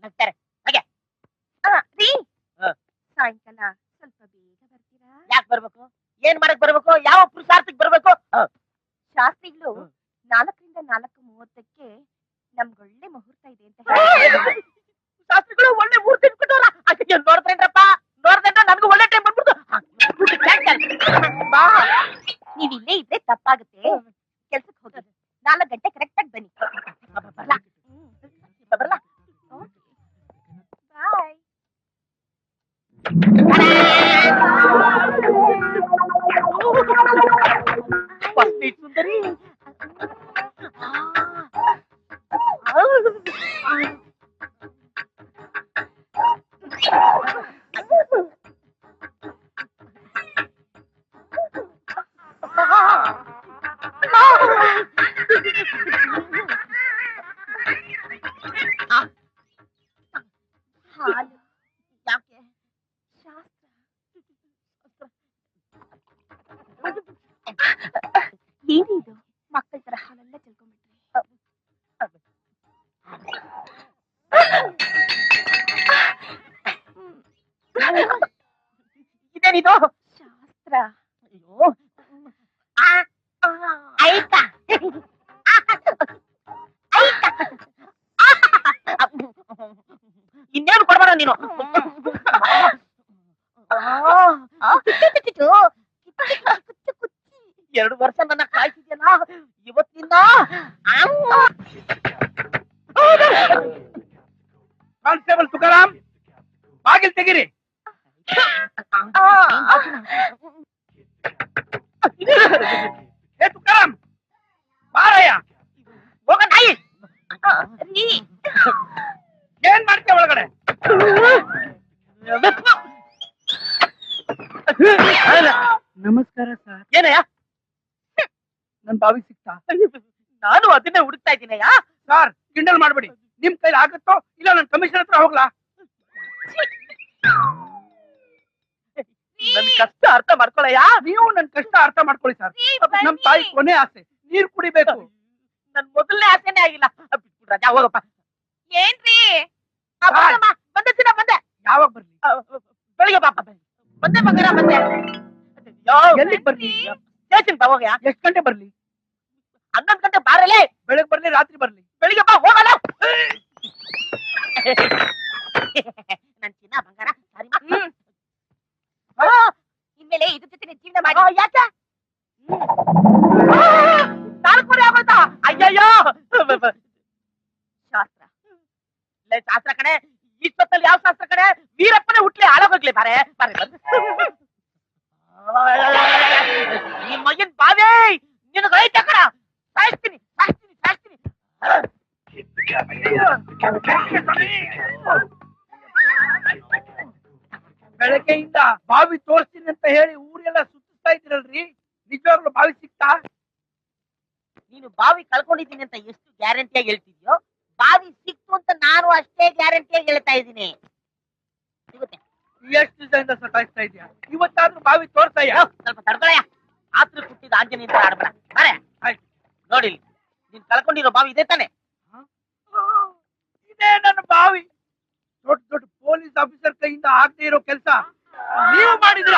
ನಗ್ತಾರೆ ಹಾಗೆ. ರೀ ಸಾಯಂಕಾಲ ಸ್ವಲ್ಪ ಬೇಗ ಬರ್ತೀರಾ? ಯಾಕೆ ಬರ್ಬೇಕು? ಏನ್ ಮಾಡಕ್ ಬರ್ಬೇಕು? ಯಾವ ಪುರುಷಾರ್ಥಕ್ಕೆ ಬರ್ಬೇಕು? ಶಾಸ್ತ್ರಿಗಳು 4ರಿಂದ 4:30ಕ್ಕೆ ನಮ್ಗೊಳ್ಳೆ ಮುಹೂರ್ತ ಇದೆ ಅಂತ ಹೇಳಿ. ಶಾಸ್ತ್ರಿಗಳು ಒಳ್ಳೆ ಮೂರ್ತಿ ಇಟ್ಬಿಟ್ಟವ್ರ. ನೋಡ್ತೇನ್ರಪ್ಪ, ನೋಡ್ತೇನ್ರ ನನ್ಗೂ ಒಳ್ಳೆ ಟೈಮ್ ಬಂದ್ಬಿಡ್ತು. ನೀವ್ ಇಲ್ಲೇ ಇದ್ರೆ ತಪ್ಪಾಗುತ್ತೆ. ಕೆಲ್ಸಕ್ಕೆ ಹೋಗಿ 4 ಗಂಟೆ ಕರೆಕ್ಟ್ ಆಗಿ ಬನ್ನಿ. ಬರ್ಲಾ? ಬರ್ಲಾ? ಬಾಯ್. ಸುಂದರಿ ಹಾಲು ಯಾಕೆ? ಶಾಸ್ತ್ರ ಏನಿದು ಮಕ್ಕಳ ತರ ಹಾಲೆಲ್ಲ ಚೆಲ್ಕೊಂಡ್ಬಿಟ್ರಿ. ಇದೇನಿದು? ಶಾಸ್ತ್ರ. ಅಯ್ಯೋ ಆಯ್ತಾ ಇನ್ನೇನು ಕೊಡ್ಬೇಡ ನೀನು. ಎರಡು ವರ್ಷ ನನ್ನ ಕಾಯ್ತಿದ್ಯಲ್ಲ, ಇವತ್ತಿಂದ ಕಾನ್ಸ್ಟೇಬಲ್ ತುಕಾರಾಮ್, ಬಾಗಿಲು ತೆಗಿರಿ. ಏ ತುಕಾರಾಮ್, ಬಾರಯ್ಯ. ಹೋಗ ನಾಯಿ. ಏನ್ ಮಾಡ್ತೀಯ ಒಳಗಡೆ? ನಮಸ್ಕಾರ ಸರ್. ಏನಯ್ಯ? ನನ್ ಬಾವಿ ಸಿಕ್ತಾ? ನಾನು ಅದನ್ನೇ ಹುಡುಕ್ತಾ ಇದ್ದೀನಯ್ಯ. ಸರ್ ಕಿಂಡಲ್ ಮಾಡ್ಬೇಡಿ. ನಿಮ್ ಕೈಲಿ ಆಗುತ್ತೋ ಇಲ್ಲ ನನ್ ಕಮಿಷನ್ ಹತ್ರ ಹೋಗ್ಲಾ? ನನ್ ಕಷ್ಟ ಅರ್ಥ ಮಾಡ್ಕೊಳಯ್ಯ. ನೀವು ನನ್ ಕಷ್ಟ ಅರ್ಥ ಮಾಡ್ಕೊಳ್ಳಿ ಸರ್. ನಮ್ ತಾಯಿ ಕೊನೆ ಆಸೆ ನೀರ್ ಕುಡಿಬೇಕು. ನನ್ ಮೊದಲನೇ ಆಸೆನೇ ಆಗಿಲ್ಲ. ರಾಜಾ ಹೋಗಪ್ಪ. ಏನ್ರಿ ಬಂದೆ ಸಿನ ಬಂದೆ. ಯಾವಾಗ ಬರ್ಲಿ? ಬೆಳಿಗ್ಗೆ ಪಾಪ ಬಂದೆ ಬಂಗಾರ ಬಂದೆ. ಎಲ್ಲಿಗ್ ಬರ್ಲಿ? ಸ್ಟೇಷನ್ ಬಾ ಹೋಗ್ಯಾ. ಎಷ್ಟ್ ಗಂಟೆ ಬರ್ಲಿ? 11 ಗಂಟೆ ಬಾರಲೇ. ಬೆಳಗ್ ಬರ್ಲಿ ರಾತ್ರಿ ಬರ್ಲಿ? ಬೆಳಿಗ್ಗೆ ಬಾ ಹೋಗಲ್ಲ. ನನ್ ಚಿನ್ನ ಬಂಗಾರ ಸಾರಿ ಇನ್ಮೇಲೆ ಇದ್ರ ಜೊತೆ ಜೀವನ ಮಾಡಿ. ಯಾಕೆ? 4 ಆಗೋಯ್ತಾ? ಅಯ್ಯಯ್ಯೋ ಶಾಸ್ತ್ರ ಶಾಸ್ತ್ರ ಕಣೆ. ಇಷ್ಟೊತ್ತಲ್ಲಿ ಯಾವ ಶಾಸ್ತ್ರ ಕಣೆ? ವೀರಪ್ಪನೇ ಹುಟ್ಲಿ ಹಾಳಾಗೋಗ್ಲಿ. ಬಾರೆ ಬಾರೆ ನಿಮ್ ಮಗನ್ ಬಾವೇ ನಿನಗ ಐತೆ ಕಣ. ಸಾಯಿಸ್ತೀನಿ ಸಾಯಿಸ್ತೀನಿ ಸಾಯಿಸ್ತೀನಿ. ಬೆಳಗ್ಗೆಯಿಂದ ಬಾವಿ ತೋರಿಸ್ತೀನಿ ಅಂತ ಹೇಳಿ ಊರೆಲ್ಲ ಸುತ್ತಿಸ್ತಾ ಇದ್ರಲ್ರಿ, ನಿಜವಾಗ್ಲೂ ಬಾವಿ ಸಿಕ್ತಾ? ನೀನು ಬಾವಿ ಕಳ್ಕೊಂಡಿದ್ದೀನಿ ಅಂತ ಎಷ್ಟು ಗ್ಯಾರಂಟಿಯಾಗಿ ಹೇಳ್ತಿದ್ಯೋ, ಬಾವಿ ಸಿಕ್ತು ಅಂತ ನಾನು ಅಷ್ಟೇ ಗ್ಯಾರಂಟಿಯಾಗಿ ಹೇಳ್ತಾ ಇದ್ದೀನಿ. ಸಿಗುತ್ತೆ. ಎಷ್ಟು ದಿವಸದಿಂದ ಸತಾಯಿಸ್ತಾ ಇದೆಯಾ? ಇವತ್ತಾದ್ರೂ ಬಾವಿ ತೋರ್ಸಯ್ಯ. ಸ್ವಲ್ಪ ತಡ್ಕೊಳಯ್ಯ. ಆತ್ರ ಹುಟ್ಟಿದ ಆಂಜನೇಯ ಅಂತ ಆಡ್ಬೇಡ. ಬಾರೆ ನೋಡಿ, ನೀನ್ ಕಳ್ಕೊಂಡಿರೋ ಬಾವಿ ಇದೆ ತಾನೆ? ಇದೇ ನನ್ನ ಬಾವಿ. ದೊಡ್ಡ ದೊಡ್ಡ ಪೊಲೀಸ್ ಆಫೀಸರ್ ಕೈಯಿಂದ ಆಗದೆ ಇರೋ ಕೆಲಸ ನೀವು ಮಾಡಿದ್ರ.